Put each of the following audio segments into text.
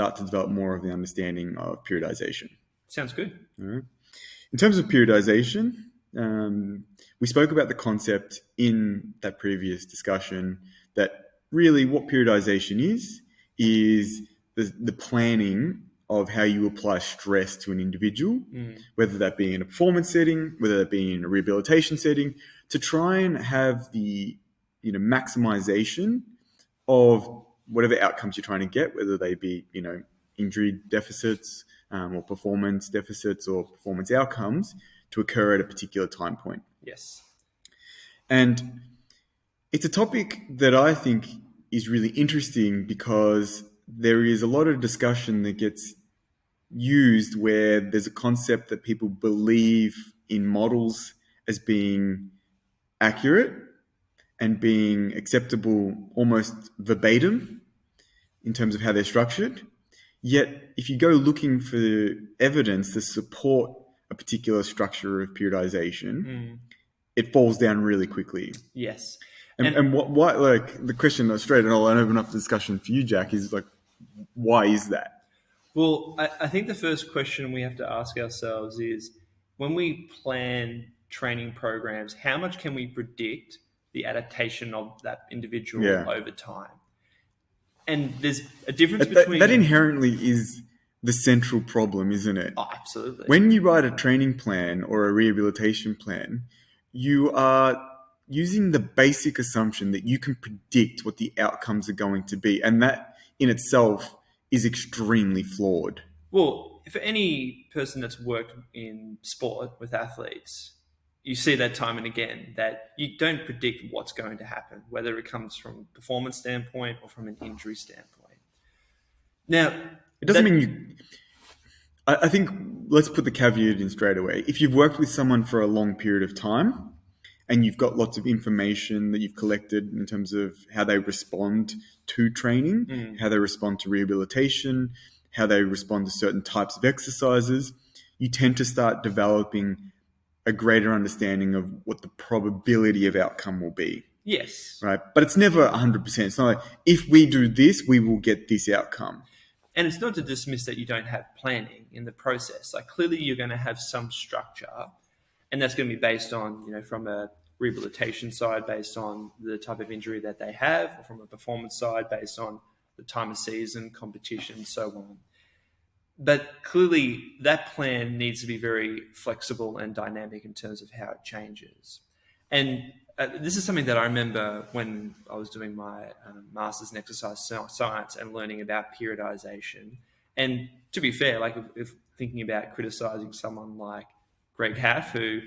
start to develop more of the understanding of periodization. Sounds good. All right. In terms of periodization, we spoke about the concept in that previous discussion that really what periodization is the planning of how you apply stress to an individual, whether that be in a performance setting, whether that be in a rehabilitation setting, to try and have the maximization of whatever outcomes you're trying to get, whether they be injury deficits or performance deficits or performance outcomes to occur at a particular time point. Yes. And it's a topic that I think is really interesting because there is a lot of discussion that gets used where there's a concept that people believe in models as being accurate and being acceptable almost verbatim in terms of how they're structured. Yet, if you go looking for evidence to support a particular structure of periodization, it falls down really quickly. Yes. And what like the question straight, and I'll open up the discussion for you, Jack, is like, why is that? Well, I think the first question we have to ask ourselves is, when we plan training programs, how much can we predict the adaptation of that individual over time? And there's a difference between... That inherently is the central problem, isn't it? Oh, absolutely. When you write a training plan or a rehabilitation plan, you are using the basic assumption that you can predict what the outcomes are going to be. And that in itself is extremely flawed. Well, for any person that's worked in sport with athletes, you see that time and again, that you don't predict what's going to happen, whether it comes from a performance standpoint or from an injury standpoint. Now, it doesn't mean you... I think let's put the caveat in straight away. If you've worked with someone for a long period of time and you've got lots of information that you've collected in terms of how they respond to training, how they respond to rehabilitation, how they respond to certain types of exercises, you tend to start developing a greater understanding of what the probability of outcome will be. Yes. Right? But it's never 100%. It's not like, if we do this, we will get this outcome. And it's not to dismiss that you don't have planning in the process. Like, clearly you're going to have some structure, and that's going to be based on, from a rehabilitation side, based on the type of injury that they have, or from a performance side, based on the time of season, competition, so on. But clearly that plan needs to be very flexible and dynamic in terms of how it changes. And this is something that I remember when I was doing my master's in exercise science and learning about periodization. And to be fair, like if thinking about criticizing someone like Greg Haff, who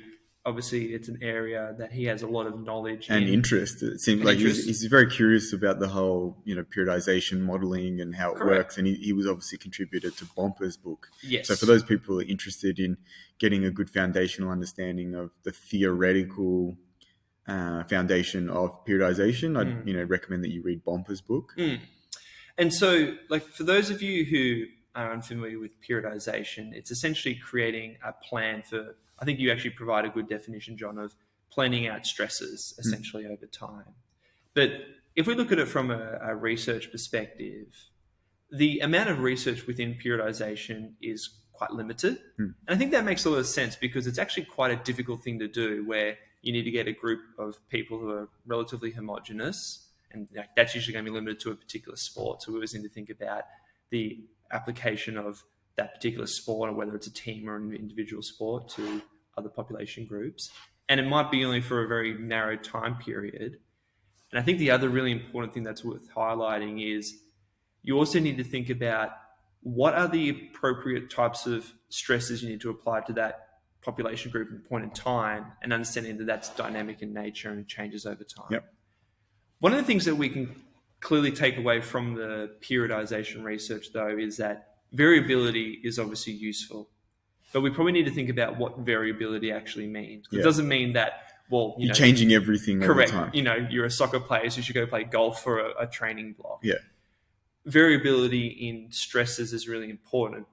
obviously it's an area that he has a lot of knowledge and interest. It seems like he's very curious about the whole, periodization modeling and how it works. And he was obviously contributed to Bomper's book. Yes. So for those people who are interested in getting a good foundational understanding of the theoretical foundation of periodization, I'd recommend that you read Bomper's book. And so, like, for those of you who are unfamiliar with periodization, it's essentially creating a plan for, I think you actually provide a good definition, John, of planning out stresses essentially over time. But if we look at it from a research perspective, the amount of research within periodization is quite limited. And I think that makes a lot of sense because it's actually quite a difficult thing to do, where you need to get a group of people who are relatively homogenous, and that's usually going to be limited to a particular sport. So we always need to think about the application of that particular sport, or whether it's a team or an individual sport, to other population groups. And it might be only for a very narrow time period. And I think the other really important thing that's worth highlighting is you also need to think about what are the appropriate types of stresses you need to apply to that population group at a point in time, and understanding that that's dynamic in nature and it changes over time. Yep. One of the things that we can clearly take away from the periodization research, though, is that variability is obviously useful, but we probably need to think about what variability actually means. It doesn't mean that, well, you're changing everything correct, all the time. You're a soccer player, so you should go play golf for a training block. Yeah. Variability in stresses is really important,